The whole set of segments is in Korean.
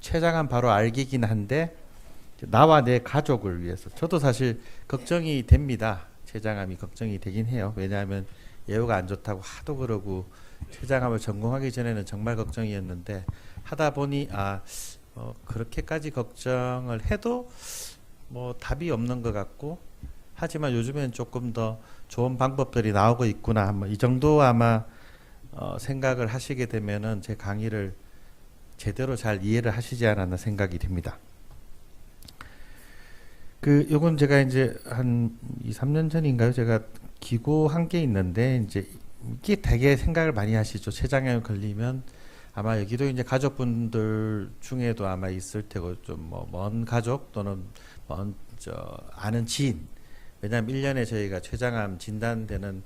췌장암 바로 알기긴 한데 나와 내 가족을 위해서 저도 사실 걱정이 됩니다. 췌장암이 걱정이 되긴 해요. 왜냐하면 예후가 안 좋다고 하도 그러고 췌장암을 전공하기 전에는 정말 걱정이었는데 하다 보니 그렇게까지 걱정을 해도 뭐 답이 없는 것 같고 하지만 요즘엔 조금 더 좋은 방법들이 나오고 있구나 한번 이 정도 아마 생각을 하시게 되면은 제 강의를 제대로 잘 이해를 하시지 않았나 생각이 듭니다. 요건 제가 이제 한 2, 3년 전인가요? 제가 기고한 게 있는데 이제 이게 되게 생각을 많이 하시죠. 췌장암에 걸리면 아마 여기도 이제 가족분들 중에도 아마 있을 테고 좀 뭐 먼 가족 또는 아는 지인. 왜냐하면 1년에 저희가 췌장암 진단되는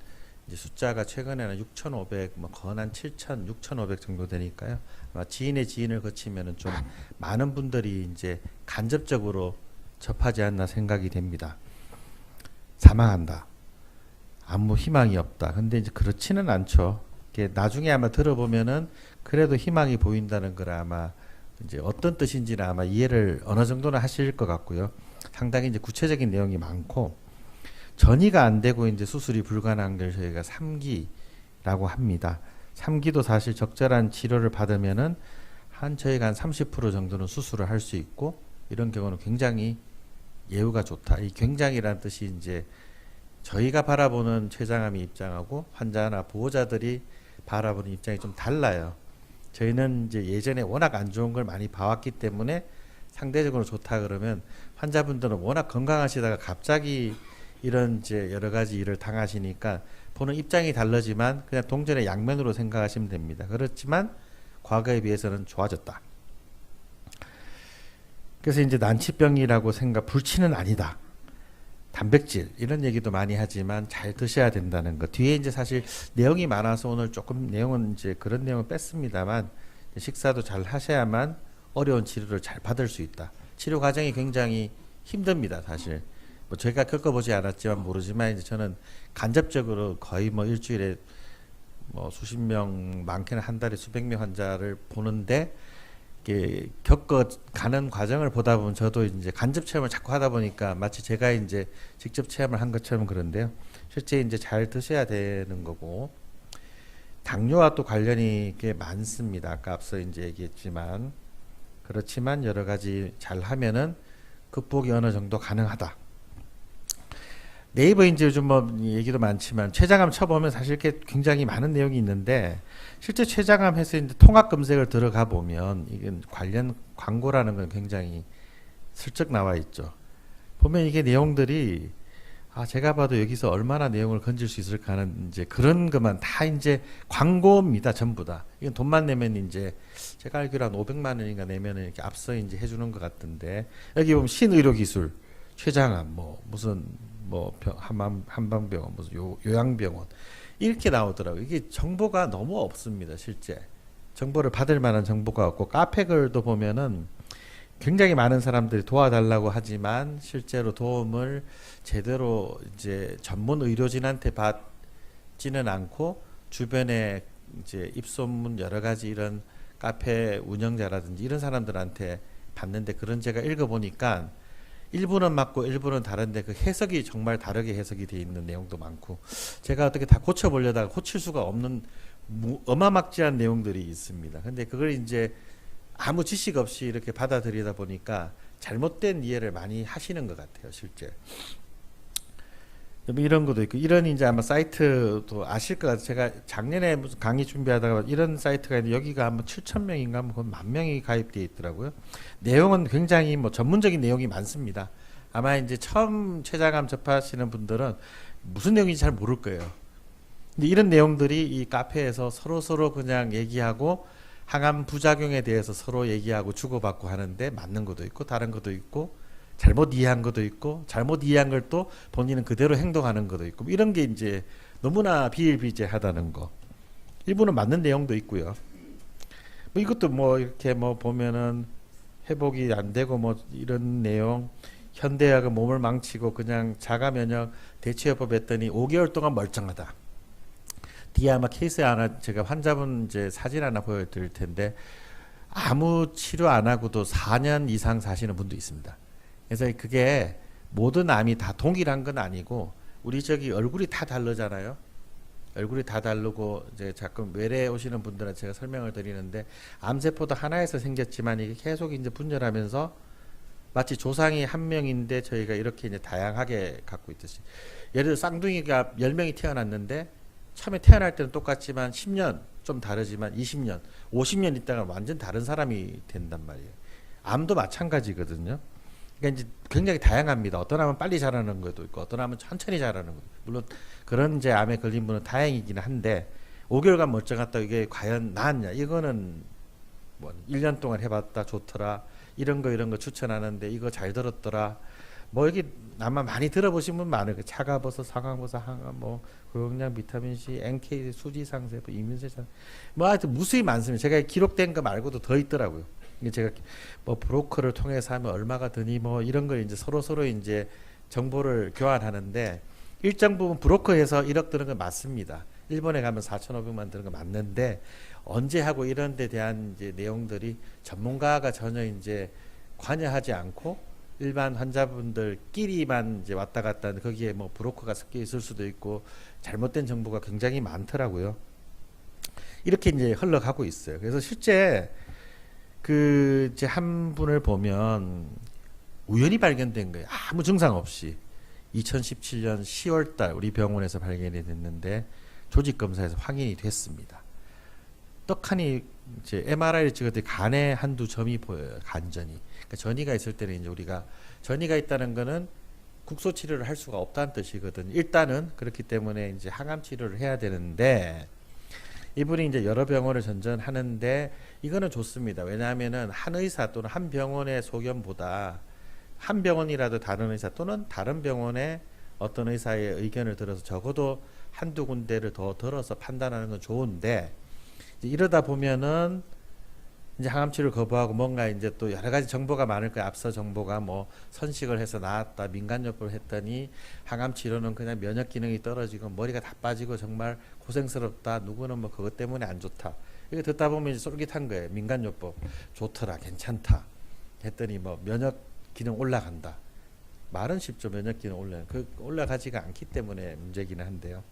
이제 숫자가 최근에는 6,500, 뭐 거의 한 7,000, 6,500 정도 되니까요. 아마 지인의 지인을 거치면은 좀 많은 분들이 이제 간접적으로 접하지 않나 생각이 됩니다. 사망한다. 아무 희망이 없다. 근데 이제 그렇지는 않죠. 이게 나중에 아마 들어보면은 그래도 희망이 보인다는 걸 아마 이제 어떤 뜻인지는 아마 이해를 어느 정도는 하실 것 같고요. 상당히 이제 구체적인 내용이 많고 전이가 안 되고 이제 수술이 불가능한 걸 저희가 3기라고 합니다. 3기도 사실 적절한 치료를 받으면은 저희가 한 30% 정도는 수술을 할 수 있고 이런 경우는 굉장히 예후가 좋다. 이 굉장히란 뜻이 이제 저희가 바라보는 췌장암의 입장하고 환자나 보호자들이 바라보는 입장이 좀 달라요. 저희는 이제 예전에 워낙 안 좋은 걸 많이 봐왔기 때문에 상대적으로 좋다 그러면 환자분들은 워낙 건강하시다가 갑자기 이런 이제 여러 가지 일을 당하시니까 보는 입장이 다르지만 그냥 동전의 양면으로 생각하시면 됩니다. 그렇지만 과거에 비해서는 좋아졌다. 그래서 이제 난치병이라고 불치는 아니다. 단백질 이런 얘기도 많이 하지만 잘 드셔야 된다는 거. 뒤에 이제 사실 내용이 많아서 오늘 조금 내용은 이제 그런 내용을 뺐습니다만 식사도 잘 하셔야만 어려운 치료를 잘 받을 수 있다. 치료 과정이 굉장히 힘듭니다, 사실. 뭐 제가 겪어보지 않았지만 모르지만 이제 저는 간접적으로 거의 뭐 일주일에 뭐 수십 명, 많게는 한 달에 수백 명 환자를 보는데 이렇게 겪어가는 과정을 보다 보면 저도 이제 간접 체험을 자꾸 하다 보니까 마치 제가 이제 직접 체험을 한 것처럼 그런데요. 실제 이제 잘 드셔야 되는 거고 당뇨와 또 관련이 꽤 많습니다. 아까 앞서 이제 얘기했지만 그렇지만 여러 가지 잘 하면은 극복이 어느 정도 가능하다. 네이버 이제 요즘 뭐 얘기도 많지만 췌장암 쳐보면 사실 이렇게 굉장히 많은 내용이 있는데 실제 췌장암 해서 이제 통합 검색을 들어가 보면 이게 관련 광고라는 건 굉장히 슬쩍 나와 있죠. 보면 이게 내용들이 제가 봐도 여기서 얼마나 내용을 건질 수 있을까 하는 이제 그런 것만 다 이제 광고입니다. 전부 다. 이건 돈만 내면 이제 제가 알기로 한 500만 원인가 내면은 이렇게 앞서 이제 해주는 것 같은데 여기 보면 신의료기술, 췌장암, 무슨 한방병원, 무슨 요양병원 이렇게 나오더라고요. 이게 정보가 너무 없습니다. 실제 정보를 받을 만한 정보가 없고 카페글도 보면은 굉장히 많은 사람들이 도와달라고 하지만 실제로 도움을 제대로 이제 전문 의료진한테 받지는 않고 주변에 이제 입소문 여러 가지 이런 카페 운영자라든지 이런 사람들한테 받는데 그런 제가 읽어보니까 일부는 맞고 일부는 다른데 그 해석이 정말 다르게 해석이 되어 있는 내용도 많고 제가 어떻게 다 고쳐보려다가 고칠 수가 없는 어마막지한 내용들이 있습니다. 근데 그걸 이제 아무 지식 없이 이렇게 받아들이다 보니까 잘못된 이해를 많이 하시는 것 같아요, 실제. 이런 것도 있고, 이런 이제 아마 사이트도 아실 것 같아요. 제가 작년에 무슨 강의 준비하다가 이런 사이트가 있는데 여기가 아마 7,000명인가 뭐 10,000명이 가입되어 있더라고요. 내용은 굉장히 뭐 전문적인 내용이 많습니다. 아마 이제 처음 췌장암 접하시는 분들은 무슨 내용인지 잘 모를 거예요. 근데 이런 내용들이 이 카페에서 서로 그냥 얘기하고 항암 부작용에 대해서 서로 얘기하고 주고받고 하는데 맞는 것도 있고 다른 것도 있고 잘못 이해한 것도 있고 잘못 이해한 걸 또 본인은 그대로 행동하는 것도 있고 이런 게 이제 너무나 비일비재하다는 거. 일부는 맞는 내용도 있고요. 이것도 이렇게 보면은 회복이 안 되고 이런 내용 현대의학은 몸을 망치고 그냥 자가 면역 대체요법 했더니 5개월 동안 멀쩡하다. 뒤에 아마 케이스 하나 제가 환자분 이제 사진 하나 보여드릴 텐데 아무 치료 안 하고도 4년 이상 사시는 분도 있습니다. 그래서 그게 모든 암이 다 동일한 건 아니고 우리 저기 얼굴이 다 다르잖아요. 얼굴이 다 다르고 이제 자꾸 외래 오시는 분들은 제가 설명을 드리는데 암세포도 하나에서 생겼지만 이게 계속 이제 분열하면서 마치 조상이 한 명인데 저희가 이렇게 이제 다양하게 갖고 있듯이 예를 들어 쌍둥이가 10명이 태어났는데 처음에 태어날 때는 똑같지만 10년 좀 다르지만 20년, 50년 있다가 완전 다른 사람이 된단 말이에요. 암도 마찬가지거든요. 그러니까 이제 굉장히 다양합니다. 어떤 암은 빨리 자라는 것도 있고 어떤 암은 천천히 자라는 것도 있고 물론 그런 이제 암에 걸린 분은 다행이긴 한데 5개월간 멀쩡했다 이게 과연 나았냐 이거는 뭐 1년 동안 해봤다 좋더라 이런 거 추천하는데 이거 잘 들었더라 뭐 여기 아마 많이 들어보신 분 많을 거예요. 차가버섯, 상황버섯, 항암, 뭐 고용량, 비타민 C, NK, 수지상세포, 이민세상 뭐 하여튼 무수히 많습니다. 제가 기록된 거 말고도 더 있더라고요. 이게 제가 뭐 브로커를 통해서 하면 얼마가 드니 뭐 이런 걸 이제 서로 이제 정보를 교환하는데 일정 부분 브로커에서 1억 드는 건 맞습니다. 일본에 가면 4,500만 드는 거 맞는데 언제 하고 이런 데 대한 이제 내용들이 전문가가 전혀 이제 관여하지 않고 일반 환자분들끼리만 이제 왔다 갔다 하는데 거기에 뭐 브로커가 섞여 있을 수도 있고 잘못된 정보가 굉장히 많더라고요. 이렇게 이제 흘러가고 있어요. 그래서 실제 그 이제 한 분을 보면 우연히 발견된 거예요. 아무 증상 없이 2017년 10월 달 우리 병원에서 발견이 됐는데 조직 검사에서 확인이 됐습니다. 떡하니 이제 MRI를 찍었더니 간에 한두 점이 보여요. 간전이. 그러니까 전이가 있을 때는 이제 우리가 전이가 있다는 거는 국소 치료를 할 수가 없다는 뜻이거든요. 일단은 그렇기 때문에 이제 항암 치료를 해야 되는데 이분이 이제 여러 병원을 전전하는데 이거는 좋습니다. 왜냐하면은 한 의사 또는 한 병원의 소견보다 한 병원이라도 다른 의사 또는 다른 병원의 어떤 의사의 의견을 들어서 적어도 한두 군데를 더 들어서 판단하는 건 좋은데 이러다 보면은 이제 항암치료를 거부하고 뭔가 이제 또 여러 가지 정보가 많을 거예요. 앞서 정보가 뭐 선식을 해서 나았다, 민간요법을 했더니 항암치료는 그냥 면역 기능이 떨어지고 머리가 다 빠지고 정말 고생스럽다. 누구는 뭐 그것 때문에 안 좋다. 이거 듣다 보면 이제 쫄깃한 거예요. 민간요법 좋더라, 괜찮다. 했더니 뭐 면역 기능 올라간다. 말은 쉽죠. 면역 기능 올라가지가 않기 때문에 문제기는 한데요.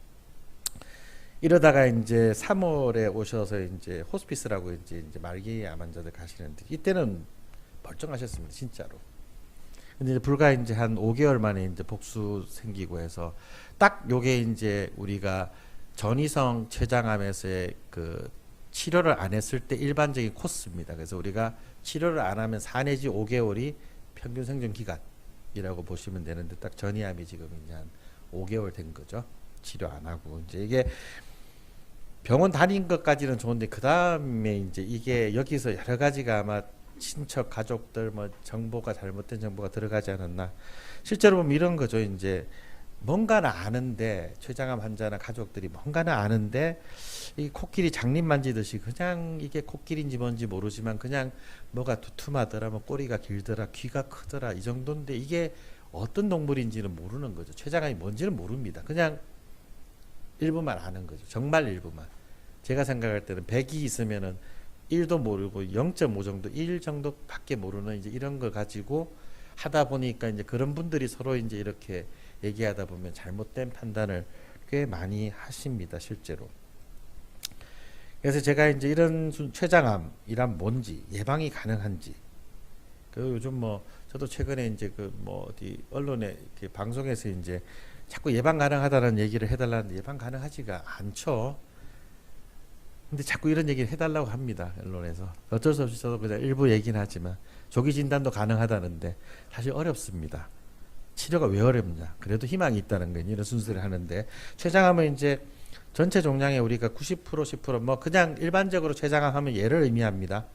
이러다가 이제 3월에 오셔서 이제 호스피스라고 이제 말기 암 환자들 가시는데 이때는 멀쩡하셨습니다. 진짜로. 근데 이제 불과 이제 한 5개월 만에 이제 복수 생기고 해서 딱 요게 이제 우리가 전이성 췌장암에서의 그 치료를 안 했을 때 일반적인 코스입니다. 그래서 우리가 치료를 안 하면 4 내지 5개월이 평균 생존 기간이라고 보시면 되는데 딱 전이암이 지금 이제 한 5개월 된 거죠. 치료 안 하고 이제 이게 병원 다닌 것까지는 좋은데 그 다음에 이제 이게 여기서 여러 가지가 아마 친척 가족들 뭐 정보가 잘못된 정보가 들어가지 않았나. 실제로 보면 이런 거죠. 이제 뭔가는 아는데 췌장암 환자나 가족들이 뭔가는 아는데 이 코끼리 장님 만지듯이 그냥 이게 코끼리인지 뭔지 모르지만 그냥 뭐가 두툼하더라, 뭐 꼬리가 길더라, 귀가 크더라 이 정도인데 이게 어떤 동물인지는 모르는 거죠. 췌장암이 뭔지는 모릅니다. 그냥 일부만 아는 거죠. 정말 일부만. 제가 생각할 때는 100이 있으면은 1도 모르고 0.5 정도, 1 정도밖에 모르는 이제 이런 걸 가지고 하다 보니까 이제 그런 분들이 서로 이제 이렇게 얘기하다 보면 잘못된 판단을 꽤 많이 하십니다, 실제로. 그래서 제가 이제 이런 췌장암이란 뭔지, 예방이 가능한지, 그 요즘 뭐 저도 최근에 이제 그 뭐 어디 언론에 이렇게 방송에서 이제 자꾸 예방 가능하다는 얘기를 해달라는데 예방 가능하지가 않죠. 근데 자꾸 이런 얘기를 해달라고 합니다. 언론에서. 어쩔 수 없이 저도 그냥 일부 얘기는 하지만 조기 진단도 가능하다는데 사실 어렵습니다. 치료가 왜 어렵냐. 그래도 희망이 있다는 거예요. 이런 순서를 하는데 췌장암은 이제 전체 종양의 우리가 90% 10% 뭐 그냥 일반적으로 췌장암 하면 얘를 의미합니다.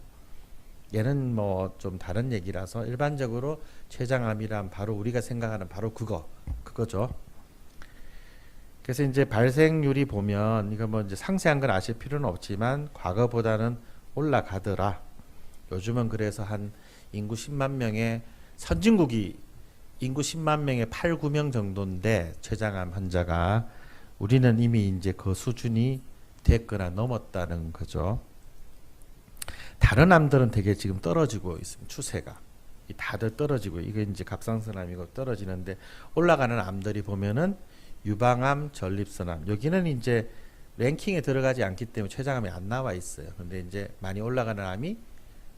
얘는 뭐 좀 다른 얘기라서 일반적으로 췌장암이란 바로 우리가 생각하는 바로 그거죠. 그래서 이제 발생률이 보면 이거 뭐 이제 상세한 건 아실 필요는 없지만 과거보다는 올라가더라. 요즘은 그래서 한 인구 10만 명의 선진국이 인구 10만 명에 8, 9명 정도인데 췌장암 환자가 우리는 이미 이제 그 수준이 됐거나 넘었다는 거죠. 다른 암들은 되게 지금 떨어지고 있습니다. 추세가. 이 다들 떨어지고 이게 이제 갑상선암이고 떨어지는데 올라가는 암들이 보면은 유방암, 전립선암. 여기는 이제 랭킹에 들어가지 않기 때문에 췌장암이 안 나와 있어요. 근데 이제 많이 올라가는 암이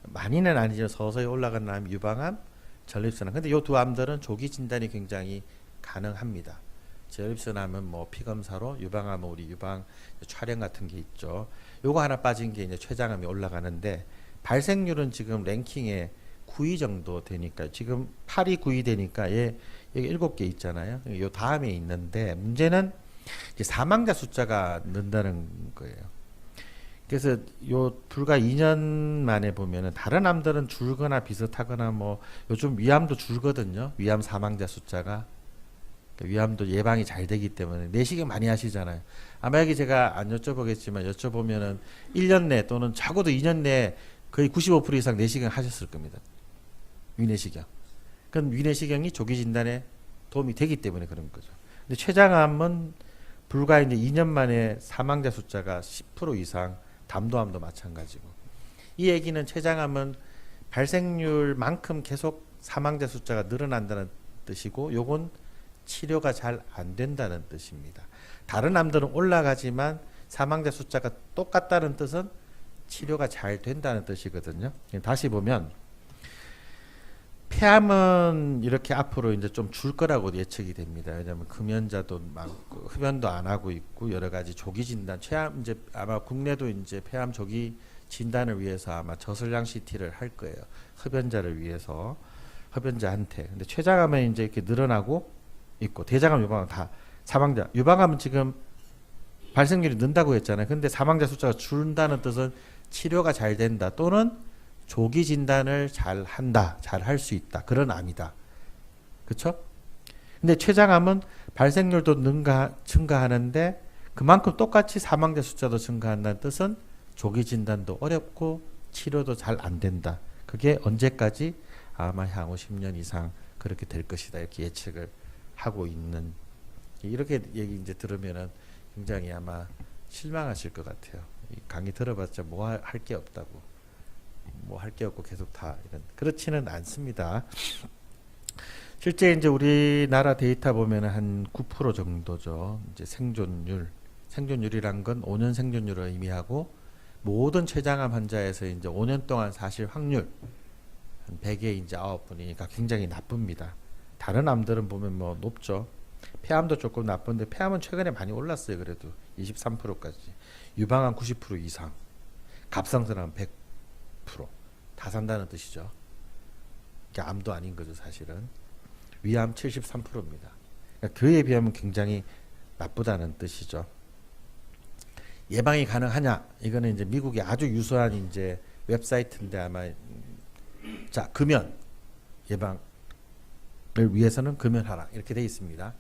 많이는 아니죠. 서서히 올라가는 암이 유방암, 전립선암. 근데 요 두 암들은 조기 진단이 굉장히 가능합니다. 전립선암은 뭐 피검사로, 유방암은 우리 유방 촬영 같은 게 있죠. 요거 하나 빠진 게 이제 췌장암이 올라가는데 발생률은 지금 랭킹에 9위 정도 되니까 지금 8위, 9위 되니까 얘 여기 7개 있잖아요. 요 다음에 있는데 문제는 이제 사망자 숫자가 는다는 거예요. 그래서 요 불과 2년 만에 보면은 다른 암들은 줄거나 비슷하거나 뭐 요즘 위암도 줄거든요. 위암 사망자 숫자가 위암도 예방이 잘 되기 때문에 내시경 많이 하시잖아요. 아마 여기 제가 안 여쭤보겠지만 여쭤보면은 1년 내 또는 적어도 2년 내에 거의 95% 이상 내시경 하셨을 겁니다. 위내시경. 그럼 위내시경이 조기 진단에 도움이 되기 때문에 그런 거죠. 근데 췌장암은 불과 이제 2년 만에 사망자 숫자가 10% 이상, 담도암도 마찬가지고. 이 얘기는 췌장암은 발생률만큼 계속 사망자 숫자가 늘어난다는 뜻이고, 요건 치료가 잘 안 된다는 뜻입니다. 다른 암들은 올라가지만 사망자 숫자가 똑같다는 뜻은 치료가 잘 된다는 뜻이거든요. 다시 보면 폐암은 이렇게 앞으로 이제 좀 줄 거라고 예측이 됩니다. 왜냐하면 금연자도 많고 흡연도 안 하고 있고 여러 가지 조기 진단, 폐암 이제 아마 국내도 이제 폐암 조기 진단을 위해서 아마 저설량 CT를 할 거예요. 흡연자를 위해서 흡연자한테. 근데 췌장암은 이제 이렇게 늘어나고 있고 대장암, 유방암 다 사망자. 유방암은 지금 발생률이 는다고 했잖아요. 근데 사망자 숫자가 줄다는 뜻은 치료가 잘 된다 또는 조기 진단을 잘 한다, 잘 할 수 있다. 그런 암이다. 그쵸? 근데 췌장암은 발생률도 증가하는데 그만큼 똑같이 사망자 숫자도 증가한다는 뜻은 조기 진단도 어렵고 치료도 잘 안 된다. 그게 언제까지? 아마 향후 10년 이상 그렇게 될 것이다. 이렇게 예측을 하고 있는. 이렇게 얘기 이제 들으면은 굉장히 아마 실망하실 것 같아요. 이 강의 들어봤자 뭐 할 게 없다고. 뭐 할 게 없고 계속 다 이런. 그렇지는 않습니다. 실제 이제 우리나라 데이터 보면은 한 9% 정도죠. 이제 생존율. 생존율이란 건 5년 생존율을 의미하고 모든 췌장암 환자에서 이제 5년 동안 사실 확률 한 100에 이제 9분이니까 굉장히 나쁩니다. 다른 암들은 보면 뭐 높죠. 폐암도 조금 나쁜데 폐암은 최근에 많이 올랐어요. 그래도 23%까지. 유방암 90% 이상. 갑상선암 100%. 다 산다는 뜻이죠. 암도 아닌 거죠, 사실은. 위암 73%입니다. 그러니까 그에 비하면 굉장히 나쁘다는 뜻이죠. 예방이 가능하냐? 이거는 이제 미국의 아주 유수한 이제 웹사이트인데 아마 자, 금연 예방을 위해서는 금연하라 이렇게 돼 있습니다.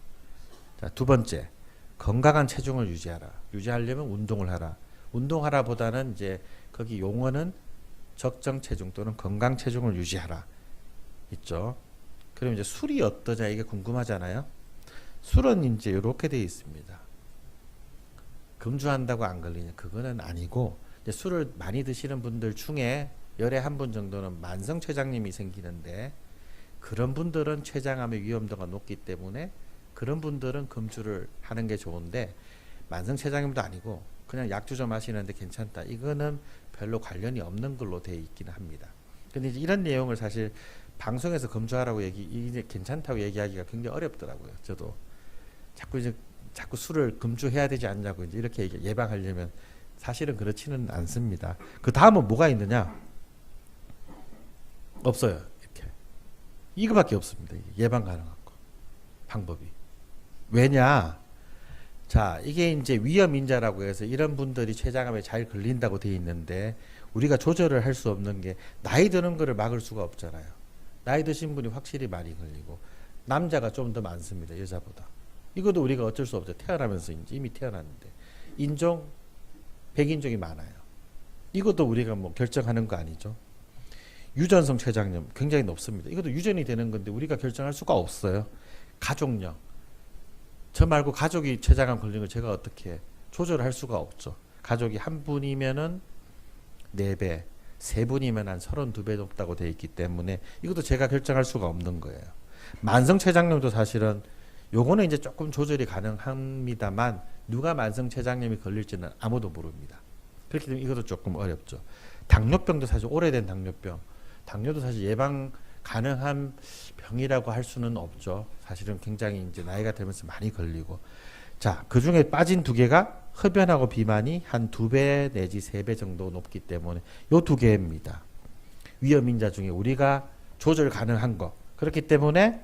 자, 두 번째, 건강한 체중을 유지하라. 유지하려면 운동을 하라. 운동하라보다는 이제 거기 용어는 적정 체중 또는 건강 체중을 유지하라 있죠. 그럼 이제 술이 어떠냐 이게 궁금하잖아요. 술은 이제 이렇게 돼 있습니다. 금주한다고 안 걸리냐? 그거는 아니고 이제 술을 많이 드시는 분들 중에 열에 한 분 정도는 만성 췌장염이 생기는데 그런 분들은 췌장암의 위험도가 높기 때문에 그런 분들은 금주를 하는 게 좋은데 만성 췌장염도 아니고 그냥 약주 좀 마시는데 괜찮다. 이거는 별로 관련이 없는 걸로 되어 있기는 합니다. 근데 이제 이런 내용을 사실 방송에서 금주하라고 이제 괜찮다고 얘기하기가 굉장히 어렵더라고요. 저도 자꾸 술을 금주해야 되지 않냐고 이제 이렇게 예방하려면 사실은 그렇지는 않습니다. 그 다음은 뭐가 있느냐? 없어요. 이렇게 이거밖에 없습니다. 예방 가능한 거 방법이. 왜냐? 자, 이게 이제 위험인자라고 해서 이런 분들이 췌장암에 잘 걸린다고 돼 있는데 우리가 조절을 할 수 없는 게 나이 드는 거를 막을 수가 없잖아요. 나이 드신 분이 확실히 많이 걸리고 남자가 좀 더 많습니다. 여자보다. 이것도 우리가 어쩔 수 없죠. 태어나면서 이미 태어났는데 인종 백인종이 많아요. 이것도 우리가 뭐 결정하는 거 아니죠. 유전성 췌장염 굉장히 높습니다. 이것도 유전이 되는 건데 우리가 결정할 수가 없어요. 가족력. 저 말고 가족이 췌장암 걸린 걸 제가 어떻게 조절할 수가 없죠. 가족이 한 분이면은 4배, 세 분이면 한 32배 높다고 되어 있기 때문에 이것도 제가 결정할 수가 없는 거예요. 만성 췌장염도 사실은 요거는 이제 조금 조절이 가능합니다만 누가 만성 췌장염이 걸릴지는 아무도 모릅니다. 그렇기 때문에 이것도 조금 어렵죠. 당뇨병도 사실 오래된 당뇨병, 당뇨도 사실 예방 가능한 병이라고 할 수는 없죠. 사실은 굉장히 이제 나이가 들면서 많이 걸리고. 자, 그 중에 빠진 두 개가 흡연하고 비만이 한 2배 내지 3배 정도 높기 때문에 요 두 개입니다. 위험인자 중에 우리가 조절 가능한 거. 그렇기 때문에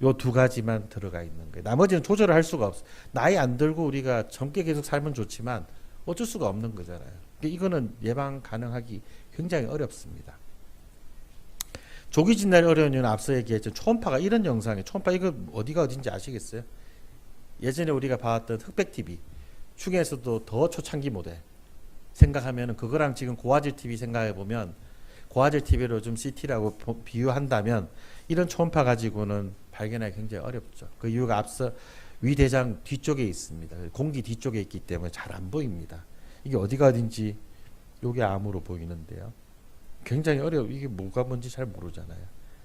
요 두 가지만 들어가 있는 거예요. 나머지는 조절을 할 수가 없어. 나이 안 들고 우리가 젊게 계속 살면 좋지만 어쩔 수가 없는 거잖아요. 이거는 예방 가능하기 굉장히 어렵습니다. 조기 진단이 어려운 이유는 앞서 얘기했죠. 초음파가 이런 영상에 초음파 이거 어디가 어딘지 아시겠어요? 예전에 우리가 봤던 흑백 TV 중에서도 더 초창기 모델 생각하면 그거랑 지금 고화질 TV 생각해 보면 고화질 TV로 좀 CT라고 비유한다면 이런 초음파 가지고는 발견하기 굉장히 어렵죠. 그 이유가 앞서 위대장 뒤쪽에 있습니다. 공기 뒤쪽에 있기 때문에 잘 안 보입니다. 이게 어디가 어딘지 요게 암으로 보이는데요. 굉장히 어려워. 이게 뭐가 뭔지 잘 모르잖아요.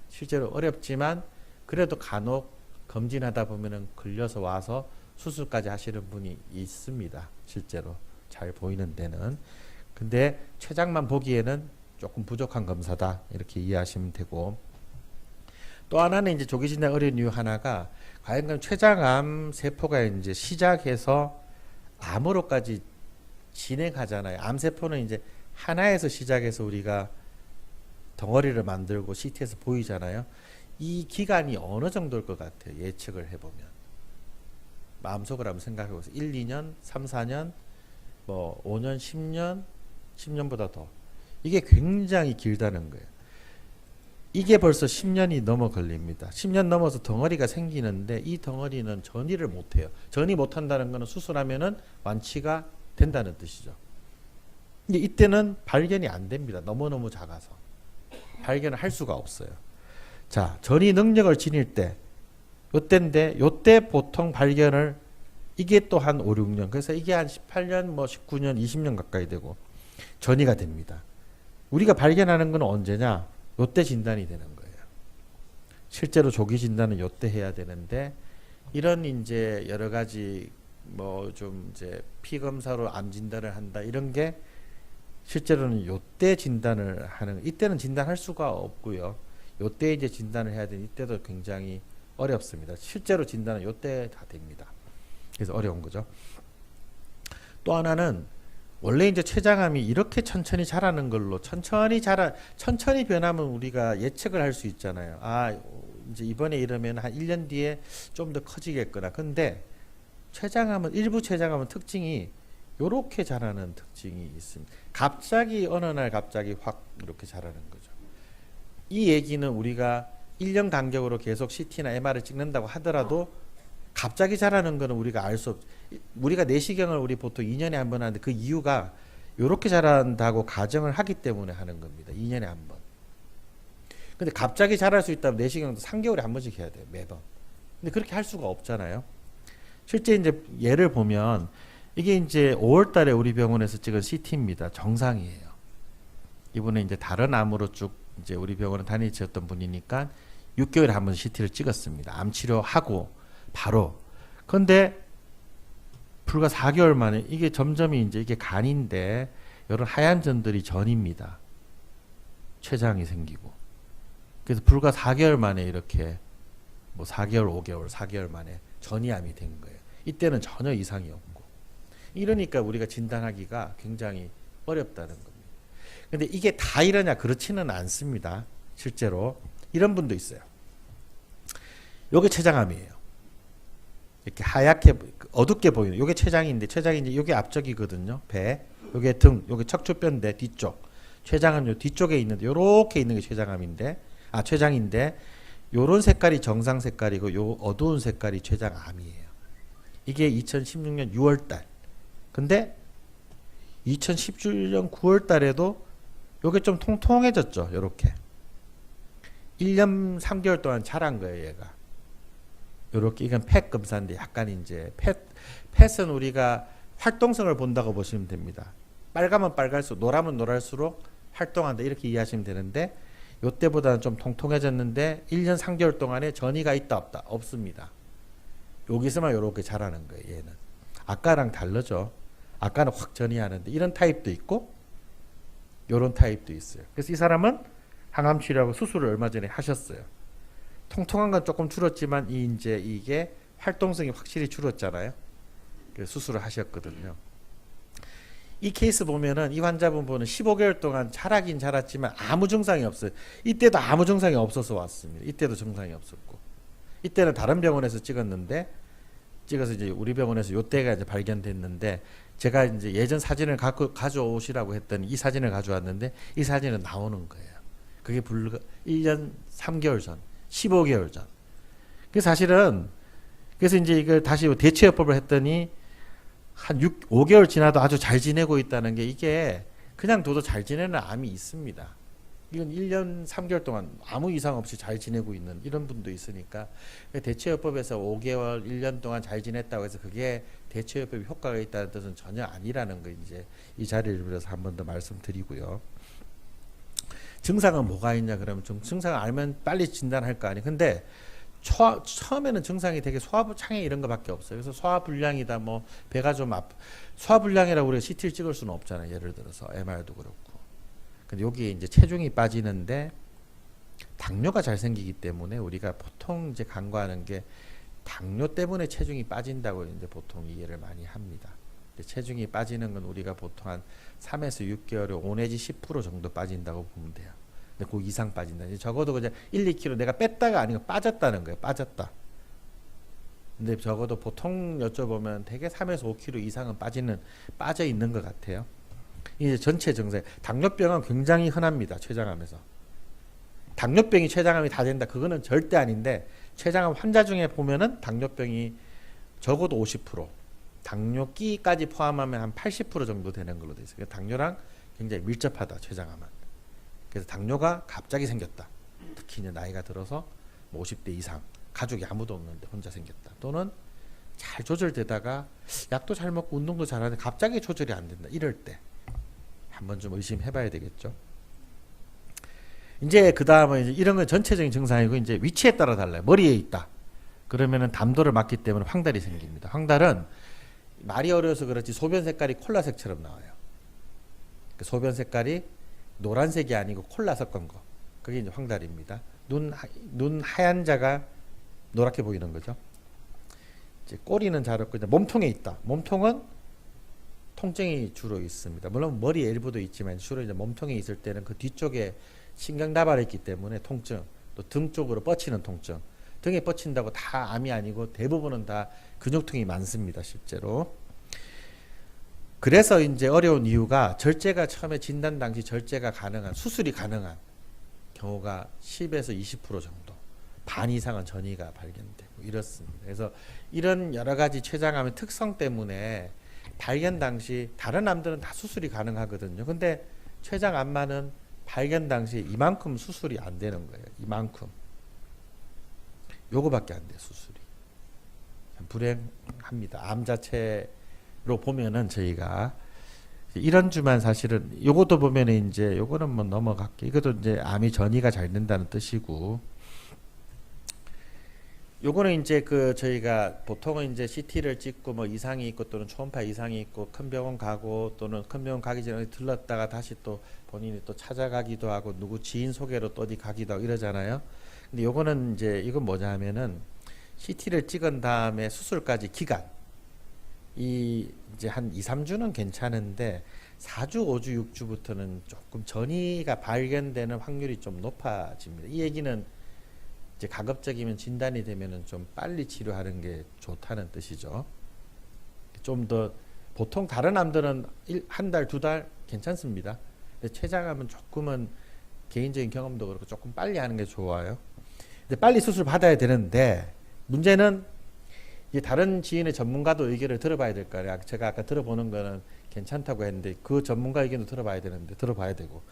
실제로 어렵지만 그래도 간혹 검진하다 보면은 걸려서 와서 수술까지 하시는 분이 있습니다. 실제로 잘 보이는 데는. 근데 췌장만 보기에는 조금 부족한 검사다. 이렇게 이해하시면 되고. 또 하나는 이제 조기 진단 어려운 이유 하나가 과연 그럼 췌장암 세포가 이제 시작해서 암으로까지 진행하잖아요. 암세포는 이제 하나에서 시작해서 우리가 덩어리를 만들고 CT에서 보이잖아요. 이 기간이 어느 정도일 것 같아요. 예측을 해보면. 마음속으로 한번 생각해보세요. 1, 2년, 3, 4년, 뭐 5년, 10년, 10년보다 더. 이게 굉장히 길다는 거예요. 이게 벌써 10년이 넘어 걸립니다. 10년 넘어서 덩어리가 생기는데 이 덩어리는 전이를 못해요. 전이 못한다는 것은 수술하면은 완치가 된다는 뜻이죠. 근데 이때는 발견이 안 됩니다. 너무너무 작아서. 발견을 할 수가 없어요. 자, 전이 능력을 지닐 때, 요때인데, 요때 보통 발견을, 이게 또 한 5, 6년. 그래서 이게 한 18년, 뭐 19년, 20년 가까이 되고, 전이가 됩니다. 우리가 발견하는 건 언제냐? 요때 진단이 되는 거예요. 실제로 조기 진단은 요때 해야 되는데, 이런 이제 여러 가지, 뭐 좀 이제 피검사로 암 진단을 한다, 이런 게 실제로는 요때 진단을 하는, 이때는 진단할 수가 없고요. 요때 이제 진단을 해야 되니 이때도 굉장히 어렵습니다. 실제로 진단은 요때 다 됩니다. 그래서 어려운 거죠. 또 하나는 원래 이제 췌장암이 이렇게 천천히 자라는 걸로 천천히 변하면 우리가 예측을 할 수 있잖아요. 아, 이제 이번에 이러면 한 1년 뒤에 좀 더 커지겠구나. 근데 췌장암은 일부 췌장암은 특징이 요렇게 자라는 특징이 있습니다. 갑자기 어느 날 갑자기 확 이렇게 자라는 거죠. 이 얘기는 우리가 1년 간격으로 계속 CT나 MR을 찍는다고 하더라도 갑자기 자라는 거는 우리가 알 수 없. 우리가 내시경을 우리 보통 2년에 한 번 하는데 그 이유가 요렇게 자란다고 가정을 하기 때문에 하는 겁니다. 2년에 한 번. 근데 갑자기 자랄 수 있다면 내시경도 3개월에 한 번씩 해야 돼요. 매번. 근데 그렇게 할 수가 없잖아요. 실제 이제 예를 보면 이게 이제 5월 달에 우리 병원에서 찍은 CT입니다. 정상이에요. 이분은 이제 다른 암으로 쭉 이제 우리 병원에 다니셨던 분이니까 6개월에 한 번 CT를 찍었습니다. 암 치료하고 바로. 근데 불과 4개월 만에 이게 점점이 이제 이게 간인데 이런 하얀 점들이 전입니다. 췌장이 생기고. 그래서 불과 4개월 만에 이렇게 뭐 4개월, 5개월, 4개월 만에 전이암이 된 거예요. 이때는 전혀 이상이 없고. 이러니까 우리가 진단하기가 굉장히 어렵다는 겁니다. 근데 이게 다 이러냐? 그렇지는 않습니다. 실제로. 이런 분도 있어요. 요게 췌장암이에요. 이렇게 하얗게, 어둡게 보이는, 요게 췌장인데, 췌장이 이제 요게 앞쪽이거든요. 배. 요게 등, 요게 척추뼈인데, 뒤쪽. 췌장은 요 뒤쪽에 있는데, 요렇게 있는 게 췌장암인데, 췌장인데, 요런 색깔이 정상 색깔이고, 요 어두운 색깔이 췌장암이에요. 이게 2016년 6월달. 근데 2017년 9월달에도 요게 좀 통통해졌죠. 요렇게 1년 3개월 동안 자란 거예요. 얘가 요렇게. 이건 펫 검사인데 약간 이제 펫은 우리가 활동성을 본다고 보시면 됩니다. 빨가면 빨갈수록, 노라면 노랄수록 활동한다 이렇게 이해하시면 되는데 요때보다는 좀 통통해졌는데 1년 3개월 동안에 전이가 있다 없다? 없습니다. 여기서만 이렇게 자라는 거예요. 얘는. 아까랑 다르죠. 아까는 확 전이하는데 이런 타입도 있고 요런 타입도 있어요. 그래서 이 사람은 항암 치료하고 수술을 얼마 전에 하셨어요. 통통한 건 조금 줄었지만 이제 이게 활동성이 확실히 줄었잖아요. 그래서 수술을 하셨거든요. 이 케이스 보면은 이 환자분 보는 15개월 동안 자라긴 자랐지만 아무 증상이 없어요. 이때도 아무 증상이 없어서 왔습니다. 이때도 증상이 없었고 이때는 다른 병원에서 찍어서 이제 우리 병원에서 요때가 이제 발견됐는데 제가 이제 예전 사진을 가져오시라고 했더니 이 사진을 가져왔는데 이 사진은 나오는 거예요. 그게 불과 1년 3개월 전, 15개월 전. 그 사실은 그래서 이제 이걸 다시 대체요법을 했더니 한 5개월 지나도 아주 잘 지내고 있다는 게 이게 그냥 둬도 잘 지내는 암이 있습니다. 이건 1년 3개월 동안 아무 이상 없이 잘 지내고 있는 이런 분도 있으니까 대체요법에서 5개월, 1년 동안 잘 지냈다고 해서 그게 대체요법이 효과가 있다는 뜻은 전혀 아니라는 거 이제 이 자리를 빌어서 한 번 더 말씀드리고요. 증상은 뭐가 있냐 그러면 증상을 알면 빨리 진단할 거 아니에요. 근데 처음에는 증상이 되게 소화부창에 이런 거밖에 없어요. 그래서 소화불량이다, 뭐 배가 좀 소화불량이라고 우리가 CT를 찍을 수는 없잖아요. 예를 들어서 MR도 그렇고. 근데 여기에 이제 체중이 빠지는데 당뇨가 잘 생기기 때문에 우리가 보통 이제 간과하는 게 당뇨 때문에 체중이 빠진다고 이제 보통 이해를 많이 합니다. 체중이 빠지는 건 우리가 보통 한 3에서 6개월에 5 내지 10% 정도 빠진다고 보면 돼요. 근데 그 이상 빠진다. 적어도 그냥 1, 2kg 내가 뺐다가 아니고 빠졌다는 거예요. 빠졌다. 근데 적어도 보통 여쭤보면 대개 3에서 5kg 이상은 빠져 있는 것 같아요. 이제 전체 증상. 당뇨병은 굉장히 흔합니다. 췌장암에서. 당뇨병이 췌장암이 다 된다. 그거는 절대 아닌데 췌장암 환자 중에 보면은 당뇨병이 적어도 50%, 당뇨기까지 포함하면 한 80% 정도 되는 걸로 돼 있어요. 당뇨랑 굉장히 밀접하다. 췌장암은. 그래서 당뇨가 갑자기 생겼다. 특히 이제 나이가 들어서 뭐 50대 이상 가족이 아무도 없는데 혼자 생겼다. 또는 잘 조절되다가 약도 잘 먹고 운동도 잘하는데 갑자기 조절이 안 된다. 이럴 때 한번 좀 의심해봐야 되겠죠. 이제 그 다음은 이제 이런 건 전체적인 증상이고 이제 위치에 따라 달라요. 머리에 있다. 그러면은 담도를 막기 때문에 황달이 생깁니다. 황달은 말이 어려워서 그렇지 소변 색깔이 콜라색처럼 나와요. 그 소변 색깔이 노란색이 아니고 콜라 섞은 거. 그게 이제 황달입니다. 눈 하얀 자가 노랗게 보이는 거죠. 이제 꼬리는 잘 없고 이제 몸통에 있다. 몸통은 통증이 주로 있습니다. 물론 머리에 일부도 있지만 주로 이제 몸통에 있을 때는 그 뒤쪽에 신경다발이 있기 때문에 통증, 또 등 쪽으로 뻗치는 통증. 등에 뻗친다고 다 암이 아니고 대부분은 다 근육통이 많습니다. 실제로. 그래서 이제 어려운 이유가 절제가 처음에 진단 당시 절제가 가능한 수술이 가능한 경우가 10에서 20% 정도 반 이상은 전이가 발견되고 이렇습니다. 그래서 이런 여러 가지 췌장암의 특성 때문에 발견 당시 다른 암들은 다 수술이 가능하거든요. 근데 췌장암만은 발견 당시 이만큼 수술이 안 되는 거예요. 이만큼 요거밖에 안 돼 수술이. 참 불행합니다. 암 자체로 보면은 저희가 이런 주만 사실은 요것도 보면은 이제 요거는 뭐 넘어갈게. 이것도 이제 암이 전이가 잘 된다는 뜻이고, 요거는 이제 그 저희가 보통은 이제 CT를 찍고 뭐 이상이 있고 또는 초음파 이상이 있고 큰 병원 가고 또는 큰 병원 가기 전에 들렀다가 다시 또 본인이 또 찾아가기도 하고 누구 지인 소개로 또 어디 가기도 하고 이러잖아요. 근데 요거는 이제 이건 뭐냐 하면은 CT를 찍은 다음에 수술까지 기간 이제 한 2, 3주는 괜찮은데 4주, 5주, 6주부터는 조금 전이가 발견되는 확률이 좀 높아집니다. 이 얘기는 이제 가급적이면 진단이 되면은 좀 빨리 치료하는 게 좋다는 뜻이죠. 좀 더 보통 다른 암들은 한 달, 2달 괜찮습니다. 근데 췌장암은 조금은 개인적인 경험도 그렇고 조금 빨리 하는 게 좋아요. 근데 빨리 수술 받아야 되는데 문제는 이제 다른 지인의 전문가도 의견을 들어봐야 될 거예요. 제가 아까 들어보는 거는 괜찮다고 했는데 그 전문가 의견도 들어봐야 되는데 들어봐야 되고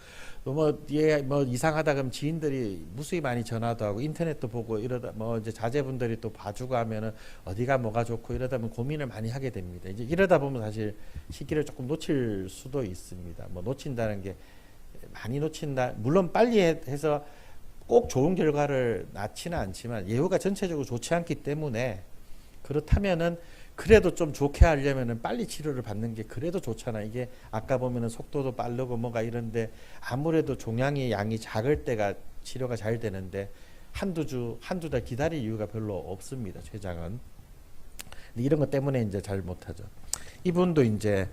또 뭐 이상하다 그러면 지인들이 무수히 많이 전화도 하고 인터넷도 보고 이러다 뭐 이제 자제분들이 또 봐주고 하면은 어디가 뭐가 좋고 이러다 보면 고민을 많이 하게 됩니다. 이제 이러다 보면 사실 시기를 조금 놓칠 수도 있습니다. 뭐 놓친다는 게 많이 놓친다. 물론 빨리 해서 꼭 좋은 결과를 낳지는 않지만 예후가 전체적으로 좋지 않기 때문에 그렇다면은 그래도 좀 좋게 하려면은 빨리 치료를 받는 게 그래도 좋잖아. 이게 아까 보면은 속도도 빠르고 뭐가 이런데 아무래도 종양의 양이 작을 때가 치료가 잘 되는데 한두 달 기다릴 이유가 별로 없습니다. 췌장은. 근데 이런 것 때문에 이제 잘 못하죠. 이분도 이제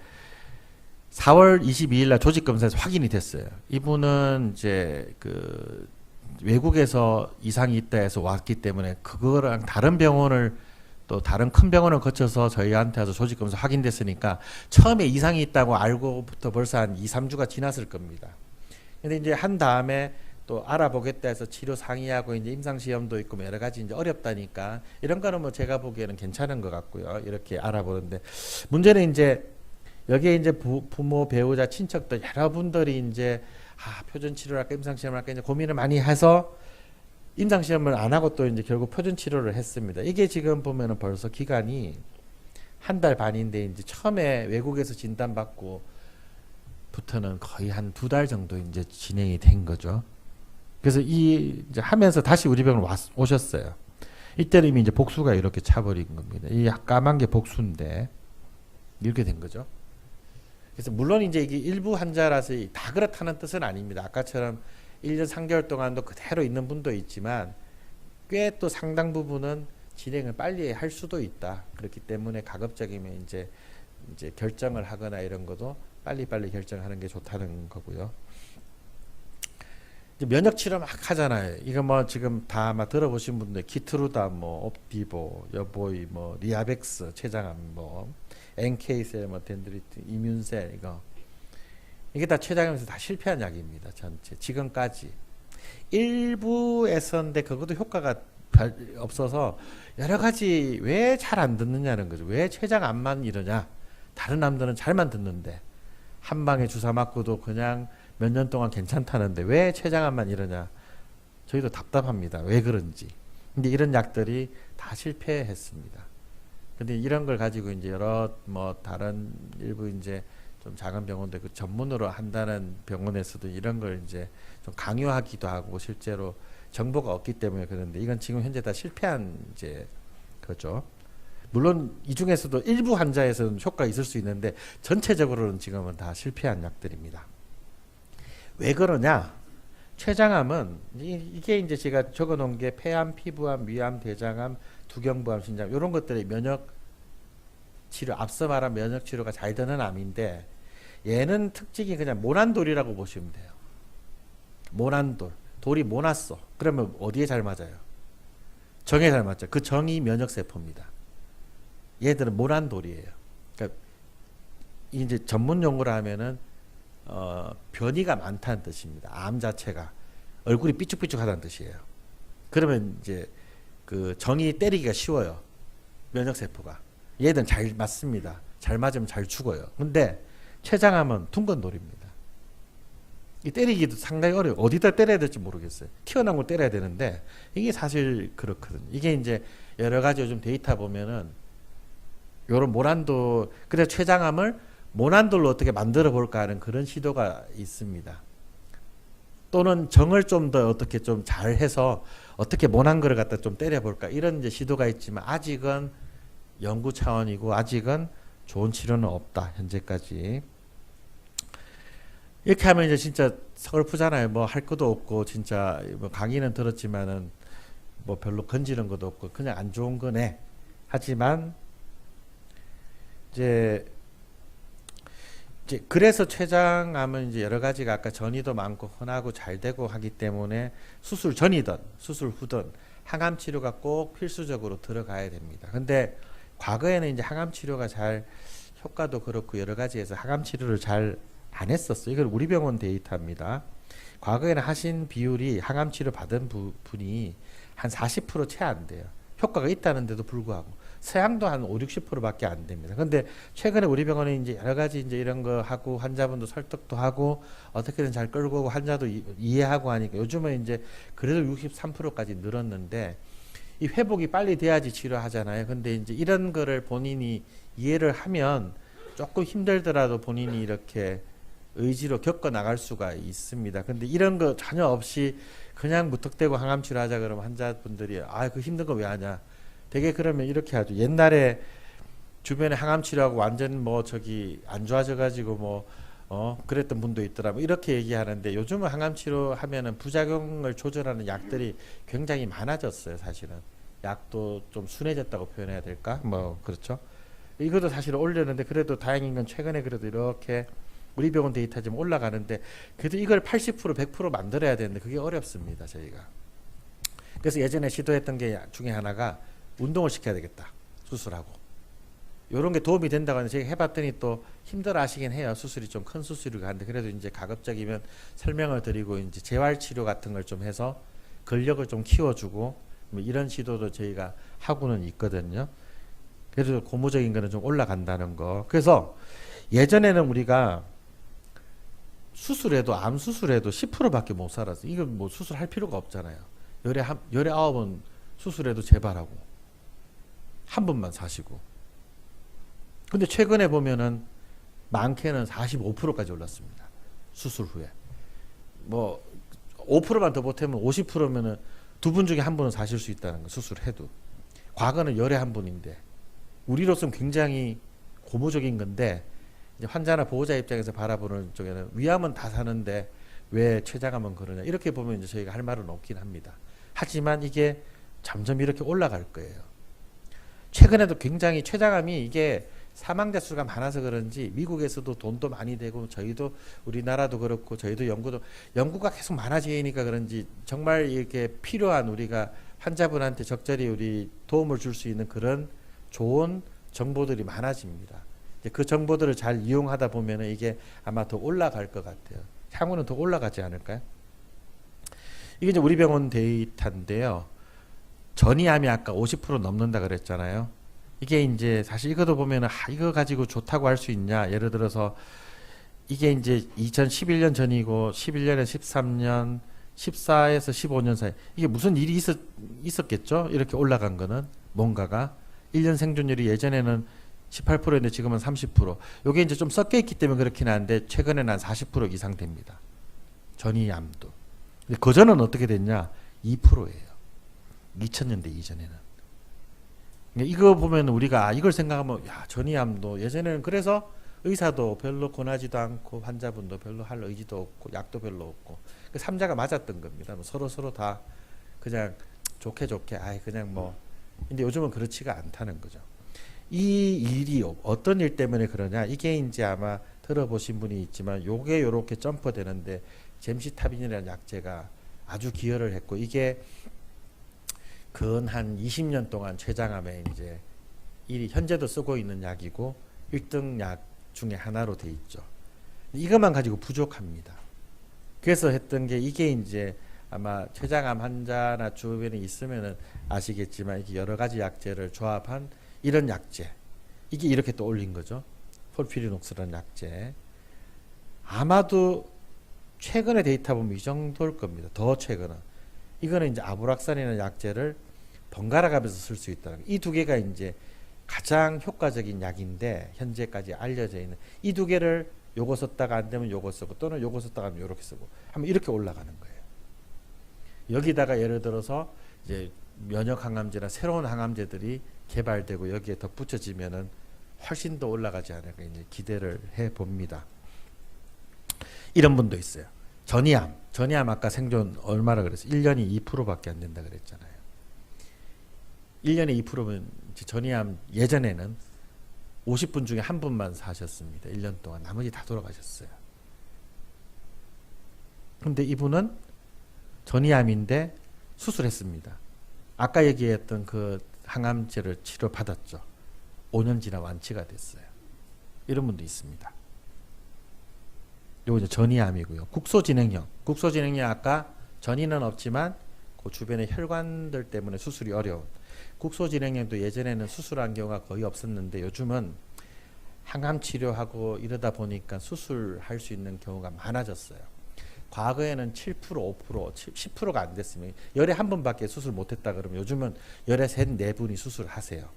4월 22일 날 조직 검사에서 확인이 됐어요. 이분은 이제 그 외국에서 이상이 있다 해서 왔기 때문에 그거랑 다른 병원을 또 다른 큰 병원을 거쳐서 저희한테 와서 조직 검사 확인됐으니까 처음에 이상이 있다고 알고부터 벌써 한 2, 3주가 지났을 겁니다. 근데 이제 한 다음에 또 알아보겠다 해서 치료 상의하고 이제 임상 시험도 있고 여러 가지 이제 어렵다니까 이런 거는 뭐 제가 보기에는 괜찮은 것 같고요. 이렇게 알아보는데 문제는 이제 여기에 이제 부모, 배우자, 친척들 여러분들이 이제 표준 치료를 할까 임상 시험을 할까 이제 고민을 많이 해서 임상 시험을 안 하고 또 이제 결국 표준 치료를 했습니다. 이게 지금 보면은 벌써 기간이 한 달 반인데 이제 처음에 외국에서 진단받고 부터는 거의 한 2달 정도 이제 진행이 된 거죠. 그래서 이제 하면서 다시 우리 병원 오셨어요. 이때는 이미 이제 복수가 이렇게 차버린 겁니다. 이 까만 게 복수인데 이렇게 된 거죠. 그래서 물론 이제 이게 일부 환자라서 다 그렇다는 뜻은 아닙니다. 아까처럼 1년 3개월 동안도 그대로 있는 분도 있지만 꽤 또 상당 부분은 진행을 빨리 할 수도 있다. 그렇기 때문에 가급적이면 이제 결정을 하거나 이런 것도 빨리빨리 결정하는 게 좋다는 거고요. 이제 면역 치료 막 하잖아요. 이거 뭐 지금 다 아마 들어보신 분들 키트루다, 뭐 옵디보, 여보이, 뭐 리아벡스, 췌장암, 뭐 NK셀, 뭐 덴드리트, 이뮨셀 이게 다 췌장암에서 다 실패한 약입니다. 전체 지금까지 일부에서인데 그것도 효과가 없어서 여러 가지 왜 잘 안 듣느냐는 거죠. 왜 췌장암만 이러냐? 다른 암들은 잘만 듣는데 한 방에 주사 맞고도 그냥 몇 년 동안 괜찮다는데 왜 췌장암만 이러냐? 저희도 답답합니다. 왜 그런지. 근데 이런 약들이 다 실패했습니다. 근데 이런 걸 가지고 이제 여러 뭐 다른 일부 이제 좀 작은 병원들 그 전문으로 한다는 병원에서도 이런 걸 이제 좀 강요하기도 하고 실제로 정보가 없기 때문에 그런데 이건 지금 현재 다 실패한 이제 거죠. 물론 이 중에서도 일부 환자에서는 효과가 있을 수 있는데 전체적으로는 지금은 다 실패한 약들입니다. 왜 그러냐? 췌장암은 이게 이제 제가 적어놓은 게 폐암, 피부암, 위암, 대장암, 두경부암, 신장 이런 것들의 면역 치료 앞서 말한 면역 치료가 잘 되는 암인데 얘는 특징이 그냥 모난돌이라고 보시면 돼요. 모난돌. 돌이 모났어. 그러면 어디에 잘 맞아요? 정에 잘 맞죠. 그 정이 면역세포입니다. 얘들은 모난돌이에요. 그러니까 이제 전문 용어로 하면은 변이가 많다는 뜻입니다. 암 자체가 얼굴이 삐죽삐죽하다는 뜻이에요. 그러면 이제 그 정이 때리기가 쉬워요. 면역세포가. 얘들은 잘 맞습니다. 잘 맞으면 잘 죽어요. 근데 췌장암은 둥근 돌입니다. 이 때리기도 상당히 어려워요. 어디다 때려야 될지 모르겠어요. 튀어나온 걸 때려야 되는데 이게 사실 그렇거든요. 이게 이제 여러 가지 요즘 데이터 보면은 요런 모난돌, 그래서 췌장암을 모난돌로 어떻게 만들어 볼까 하는 그런 시도가 있습니다. 또는 정을 좀 더 어떻게 좀 잘해서 어떻게 모난 거를 갖다 좀 때려볼까 이런 이제 시도가 있지만 아직은 연구 차원이고 아직은 좋은 치료는 없다 현재까지. 이렇게 하면 이제 진짜 서글프잖아요. 뭐 할 것도 없고 진짜 뭐 강의는 들었지만은 뭐 별로 건지는 것도 없고 그냥 안 좋은 거네. 하지만 이제 그래서 췌장암은 이제 여러 가지가 아까 전이도 많고 흔하고 잘 되고 하기 때문에 수술 전이든 수술 후든 항암 치료가 꼭 필수적으로 들어가야 됩니다. 근데 과거에는 이제 항암 치료가 잘 효과도 그렇고 여러 가지에서 항암 치료를 잘 안 했었어요. 이건 우리 병원 데이터입니다. 과거에는 하신 비율이 항암 치료 받은 분이 한 40% 채 안 돼요. 효과가 있다는데도 불구하고 서양도 한 5, 60%밖에 안 됩니다. 근데 최근에 우리 병원에 이제 여러 가지 이제 이런 거 하고 환자분도 설득도 하고 어떻게든 잘 끌고 오고 환자도 이해하고 하니까 요즘은 이제 그래도 63%까지 늘었는데 이 회복이 빨리 돼야지 치료하잖아요. 근데 이제 이런 거를 본인이 이해를 하면 조금 힘들더라도 본인이 이렇게 의지로 겪어 나갈 수가 있습니다. 근데 이런 거 전혀 없이 그냥 무턱대고 항암 치료하자 그러면 환자분들이 아, 그 힘든 거 왜 하냐. 되게 그러면 이렇게 하죠. 옛날에 주변에 항암 치료하고 완전 뭐 저기 안 좋아져 가지고 뭐 그랬던 분도 있더라고. 이렇게 얘기하는데 요즘은 항암 치료하면은 부작용을 조절하는 약들이 굉장히 많아졌어요, 사실은. 약도 좀 순해졌다고 표현해야 될까? 뭐 그렇죠. 이것도 사실 올렸는데 그래도 다행인 건 최근에 그래도 이렇게 우리 병원 데이터 좀 올라가는데 그래도 이걸 80% 100% 만들어야 되는데 그게 어렵습니다, 저희가. 그래서 예전에 시도했던 게 중에 하나가 운동을 시켜야 되겠다, 수술하고. 요런 게 도움이 된다고 하는데 제가 해봤더니 또 힘들어 하시긴 해요. 수술이 좀 큰 수술이고 한데 그래도 이제 가급적이면 설명을 드리고 이제 재활치료 같은 걸 좀 해서 근력을 좀 키워주고 뭐 이런 시도도 저희가 하고는 있거든요. 그래도 고무적인 거는 좀 올라간다는 거. 그래서 예전에는 우리가 수술해도 암 수술해도 10%밖에 못 살았어요. 이거 뭐 수술할 필요가 없잖아요. 열에 9번 수술해도 재발하고 한 번만 사시고. 근데 최근에 보면은 많게는 45%까지 올랐습니다. 수술 후에. 뭐 5%만 더 보태면 50%면은 두 분 중에 한 분은 사실 수 있다는 거, 수술해도. 과거는 열에 한 분인데 우리로서는 굉장히 고무적인 건데 이제 환자나 보호자 입장에서 바라보는 쪽에는 위암은 다 사는데 왜 췌장암은 그러냐 이렇게 보면 이제 저희가 할 말은 없긴 합니다. 하지만 이게 점점 이렇게 올라갈 거예요. 최근에도 굉장히 췌장암이 이게 사망자 수가 많아서 그런지 미국에서도 돈도 많이 되고 저희도 우리나라도 그렇고 저희도 연구가 계속 많아지니까 그런지 정말 이렇게 필요한 우리가 환자분한테 적절히 우리 도움을 줄 수 있는 그런 좋은 정보들이 많아집니다. 그 정보들을 잘 이용하다 보면 이게 아마 더 올라갈 것 같아요. 향후는 더 올라가지 않을까요? 이게 이제 우리 병원 데이터인데요. 전이암이 아까 50% 넘는다 그랬잖아요. 이게 이제 사실 이것도 보면은 이거 가지고 좋다고 할 수 있냐. 예를 들어서 이게 이제 2011년 전이고 11년에 13년 14에서 15년 사이 이게 무슨 일이 있었겠죠? 이렇게 올라간 거는 뭔가가 1년 생존율이 예전에는 18%인데 지금은 30%. 요게 이제 좀 섞여 있기 때문에 그렇긴 한데 최근에는 한 40% 이상 됩니다. 전이암도. 근데 그전은 어떻게 됐냐? 2%예요. 2000년대 이전에는. 이거 보면 우리가 이걸 생각하면 야, 전이암도 예전에는 그래서 의사도 별로 권하지도 않고 환자분도 별로 할 의지도 없고 약도 별로 없고 그 삼자가 맞았던 겁니다. 뭐 서로 다 그냥 좋게 그냥 뭐. 근데 요즘은 그렇지가 않다는 거죠. 이 일이 어떤 일 때문에 그러냐? 이게 이제 아마 들어보신 분이 있지만 요게 요렇게 점퍼되는데 젬시타빈이라는 약제가 아주 기여를 했고 이게 근 한 20년 동안 췌장암에 이제 현재도 쓰고 있는 약이고 1등 약 중에 하나로 돼 있죠. 이것만 가지고 부족합니다. 그래서 했던 게 이게 이제 아마 췌장암 환자나 주변에 있으면은 아시겠지만 이게 여러 가지 약제를 조합한 이런 약제. 이게 이렇게 또 올린 거죠. 폴피리녹스라는 약제. 아마도 최근의 데이터 보면 이 정도일 겁니다. 더 최근은. 이거는 이제 아브락산이라는 약제를 번갈아 가면서 쓸 수 있다는 거. 이 두 개가 이제 가장 효과적인 약인데 현재까지 알려져 있는 이 두 개를 요거 썼다가 안 되면 요거 쓰고 또는 요거 썼다가 하면 요렇게 쓰고 하면 이렇게 올라가는 거예요. 여기다가 예를 들어서 이제 면역 항암제나 새로운 항암제들이 개발되고 여기에 덧붙여지면은 훨씬 더 올라가지 않을까 이제 기대를 해 봅니다. 이런 분도 있어요. 전이암 아까 생존 얼마라 그랬어요? 1년이 2%밖에 안 된다 그랬잖아요. 1년에 2%면 전이암 예전에는 50분 중에 한 분만 사셨습니다. 1년 동안 나머지 다 돌아가셨어요. 근데 이분은 전이암인데 수술했습니다. 아까 얘기했던 그 항암제를 치료받았죠. 5년 지나 완치가 됐어요. 이런 분도 있습니다. 요거 이제 전이암이고요. 국소진행형 아까 전이는 없지만 그 주변의 혈관들 때문에 수술이 어려운 국소진행형도 예전에는 수술한 경우가 거의 없었는데 요즘은 항암 치료하고 이러다 보니까 수술할 수 있는 경우가 많아졌어요. 과거에는 7%, 5%, 10%가 안 됐으면 열에 한 번밖에 수술 못했다 그러면 요즘은 열에 3, 4분이 수술하세요.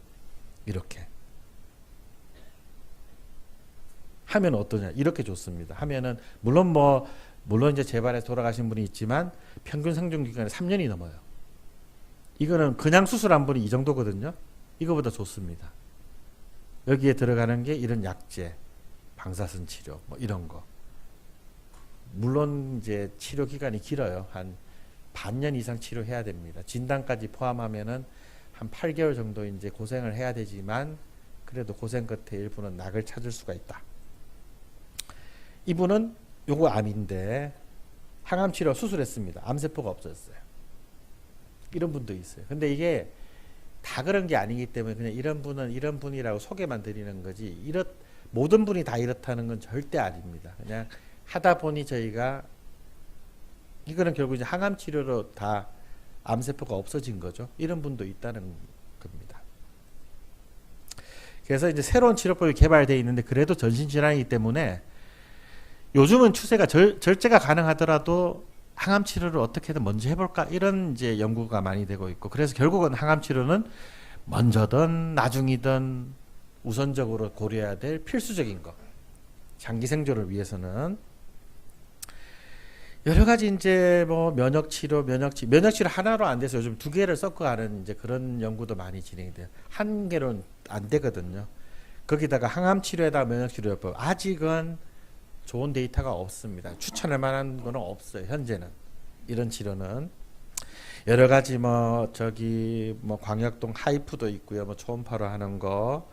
이렇게. 하면 어떠냐? 이렇게 좋습니다. 하면은 물론 이제 재발해서 돌아가신 분이 있지만 평균 생존 기간이 3년이 넘어요. 이거는 그냥 수술한 분이 이 정도거든요. 이거보다 좋습니다. 여기에 들어가는 게 이런 약제, 방사선 치료 뭐 이런 거. 물론 이제 치료 기간이 길어요. 한 반년 이상 치료해야 됩니다. 진단까지 포함하면은 한 8개월 정도 이제 고생을 해야 되지만 그래도 고생 끝에 일부는 낙을 찾을 수가 있다. 이분은 요거 암인데 항암 치료 수술했습니다. 암세포가 없어졌어요. 이런 분도 있어요. 근데 이게 다 그런 게 아니기 때문에 그냥 이런 분은 이런 분이라고 소개만 드리는 거지 모든 분이 다 이렇다는 건 절대 아닙니다. 그냥 하다 보니 저희가 이거는 결국 이제 항암 치료로 다 암세포가 없어진 거죠. 이런 분도 있다는 겁니다. 그래서 이제 새로운 치료법이 개발되어 있는데 그래도 전신질환이기 때문에 요즘은 추세가 절제가 가능하더라도 항암 치료를 어떻게든 먼저 해볼까 이런 이제 연구가 많이 되고 있고 그래서 결국은 항암 치료는 먼저든 나중이든 우선적으로 고려해야 될 필수적인 거. 장기 생존을 위해서는 여러 가지 이제 뭐 면역 치료 하나로 안 돼서 요즘 2개를 섞어가는 이제 그런 연구도 많이 진행이 돼요. 한 개로는 안 되거든요. 거기다가 항암 치료에다가 면역 치료법 아직은 좋은 데이터가 없습니다. 추천할 만한 거는 없어요. 현재는 이런 치료는 여러 가지 뭐 광역동 하이프도 있고요. 뭐 초음파로 하는 거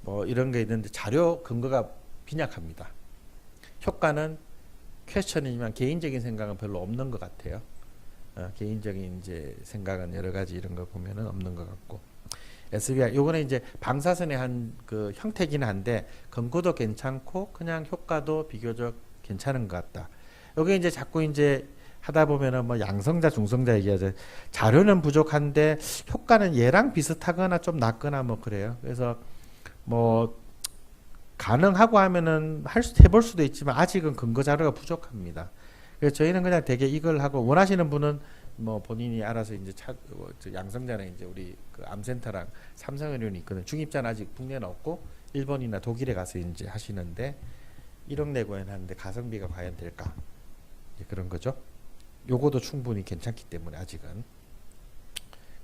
뭐 이런 게 있는데 자료 근거가 빈약합니다. 효과는 퀘스천이지만 개인적인 생각은 별로 없는 것 같아요. 개인적인 이제 생각은 여러 가지 이런 거 보면은 없는 것 같고. SBI 요거는 이제 방사선의 한 그 형태긴 한데 근거도 괜찮고 그냥 효과도 비교적 괜찮은 것 같다. 여기 이제 자꾸 이제 하다 보면은 뭐 양성자 중성자 얘기하죠. 자료는 부족한데 효과는 얘랑 비슷하거나 좀 낫거나 뭐 그래요. 그래서 뭐 가능하고 하면은 해볼 수도 있지만 아직은 근거 자료가 부족합니다. 그래서 저희는 그냥 되게 이걸 하고 원하시는 분은 뭐 본인이 알아서 이제 양성자는 이제 우리 그 암센터랑 삼성의료원이 있거든. 중입자는 아직 국내는 없고 일본이나 독일에 가서 이제 하시는데 1억 내고 하는데 가성비가 과연 될까? 이제 그런 거죠. 요거도 충분히 괜찮기 때문에 아직은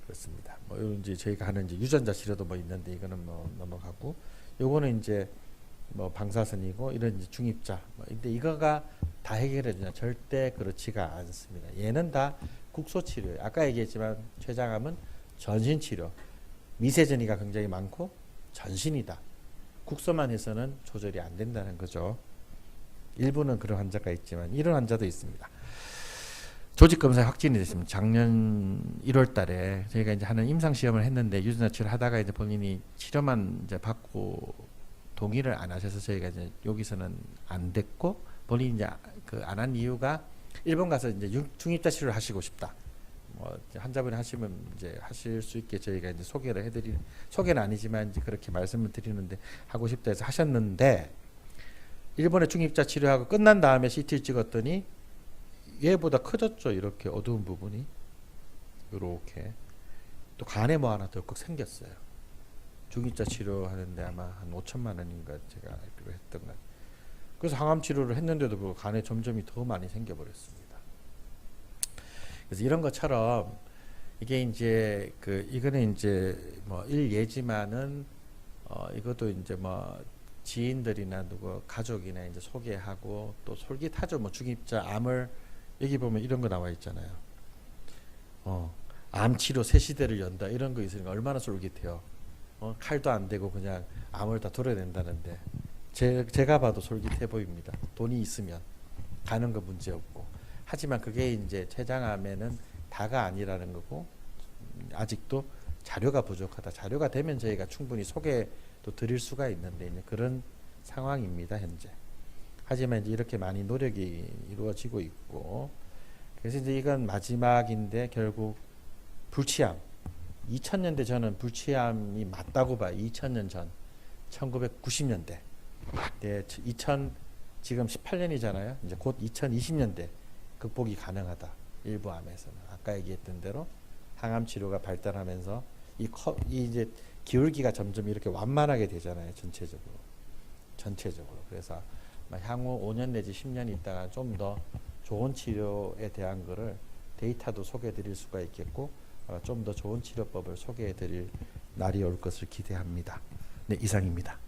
그렇습니다. 뭐 이제 저희가 하는 이제 유전자 치료도 뭐 있는데 이거는 뭐 넘어가고 요거는 이제 뭐 방사선이고 이런 이제 중입자. 근데 이거가 다 해결해 주냐? 절대 그렇지가 않습니다. 얘는 다 국소 치료예요. 아까 얘기했지만 췌장암은 전신 치료. 미세전이가 굉장히 많고 전신이다. 국소만 해서는 조절이 안 된다는 거죠. 일부는 그런 환자가 있지만 이런 환자도 있습니다. 조직 검사에 확진이 됐습니다. 작년 1월 달에 저희가 이제 하는 임상 시험을 했는데 유전자 치료를 하다가 이제 본인이 치료만 이제 받고 동의를 안 하셔서 저희가 이제 여기서는 안 됐고 본인이 이제 그 안 한 이유가 일본 가서 이제 중입자 치료를 하시고 싶다. 뭐 환자분이 하시면 이제 하실 수 있게 저희가 이제 소개는 아니지만 이제 그렇게 말씀을 드리는데 하고 싶다 해서 하셨는데 일본의 중입자 치료하고 끝난 다음에 CT를 찍었더니 얘보다 커졌죠. 이렇게 어두운 부분이 이렇게 또 간에 뭐 하나 덜컥 생겼어요. 중입자 치료하는데 아마 한 5천만 원인가 제가 알기로 했던 것 같아요. 그래서 항암 치료를 했는데도 불구하고 간에 점점이 더 많이 생겨버렸습니다. 그래서 이런 것처럼 이게 이제 이거는 이제 뭐 일예지만은 이것도 이제 뭐 지인들이나 누구 가족이나 이제 소개하고 또 솔깃하죠. 뭐 중입자 암을 여기 보면 이런 거 나와 있잖아요. 암 치료 새 시대를 연다 이런 거 있으니까 얼마나 솔깃해요. 칼도 안 대고 그냥 암을 다 도려낸다는데 제가 봐도 솔깃해 보입니다. 돈이 있으면 가는 거 문제 없고. 하지만 그게 이제 췌장암에는 다가 아니라는 거고 아직도 자료가 부족하다. 자료가 되면 저희가 충분히 소개도 드릴 수가 있는데 이제 그런 상황입니다 현재. 하지만 이제 이렇게 많이 노력이 이루어지고 있고 그래서 이제 이건 마지막인데 결국 불치암 2000년대 저는 불치암이 맞다고 봐요. 2000년 전 1990년대 네, 지금 18년이잖아요. 이제 곧 2020년대 극복이 가능하다. 일부 암에서는 아까 얘기했던 대로 항암 치료가 발달하면서 이 이제 기울기가 점점 이렇게 완만하게 되잖아요. 전체적으로 전체적으로. 그래서 아마 향후 5년 내지 10년 있다가 좀 더 좋은 치료에 대한 거를 데이터도 소개해 드릴 수가 있겠고 좀 더 좋은 치료법을 소개해 드릴 날이 올 것을 기대합니다. 네, 이상입니다.